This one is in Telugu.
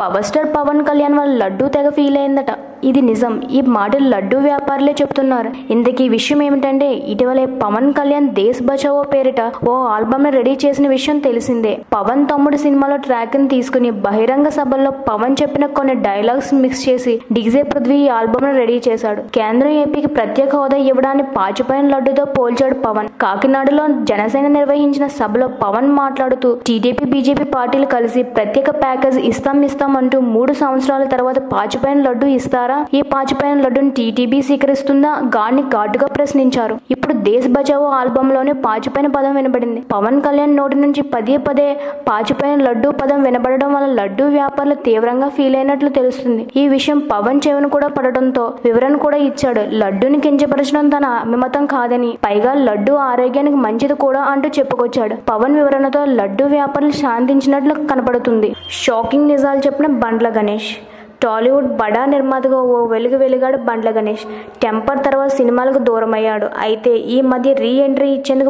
పవర్ స్టార్ పవన్ కళ్యాణ్ వాళ్ళ లడ్డూ తెగ ఫీల్ అయిందట. ఇది నిజం. ఈ మాటలు లడ్డూ వ్యాపారులే చెప్తున్నారు. ఇంతకీ విషయం ఏమిటంటే, ఇటీవలే పవన్ కళ్యాణ్ దేశ్ బచావో పేరిట ఓ ఆల్బమ్ ని రెడీ చేసిన విషయం తెలిసిందే. పవన్ తమ్ముడు సినిమాలో ట్రాక్ ని తీసుకుని బహిరంగ సభల్లో పవన్ చెప్పిన కొన్ని డైలాగ్స్ మిక్స్ చేసి డీజే పృథ్వీ ఈ ఆల్బమ్ ని రెడీ చేశాడు. కేంద్రం ఏపీకి ప్రత్యేక హోదా ఇవ్వడాన్ని పాచిపోయిన లడ్డూతో పోల్చాడు పవన్. కాకినాడలో జనసేన నిర్వహించిన సభలో పవన్ మాట్లాడుతూ టీడీపీ బీజేపీ పార్టీలు కలిసి ప్రత్యేక ప్యాకేజ్ ఇస్తాం అంటూ 3 సంవత్సరాల తర్వాత పాచిపోయిన లడ్డూ ఇస్తారా? ఈ పాచిపోయిన లడ్డూని టీటీబీ స్వీకరిస్తుందా? గాన్ని ఘాటుగా ప్రశ్నించారు. ఇప్పుడు దేశ్ బచావో ఆల్బమ్ లోనే పాచిపోయిన పదం వినబడింది. పవన్ కళ్యాణ్ నోటి నుంచి పదే పాచిపోయిన లడ్డూ పదం వినబడడం వల్ల లడ్డూ వ్యాపారులు తీవ్రంగా ఫీల్ అయినట్లు తెలుస్తుంది. ఈ విషయం పవన్ చెవిన కూడా పడటంతో వివరణ కూడా ఇచ్చాడు. లడ్డూని కించపరచడం తన అభిమతం కాదని, పైగా లడ్డూ ఆరోగ్యానికి మంచిది కూడా అంటూ చెప్పుకొచ్చాడు. పవన్ వివరణతో లడ్డూ వ్యాపారులు శాంతించినట్లు కనపడుతుంది. షాకింగ్ నిజాలు చెప్పిన బండ్ల గణేష్. టాలీవుడ్ బడా నిర్మాతగా ఓ వెలుగాడు బండ్ల గణేష్. టెంపర్ తర్వాత సినిమాలకు దూరమయ్యాడు. అయితే ఈ మధ్య రీ ఎంట్రీ ఇచ్చేందుకు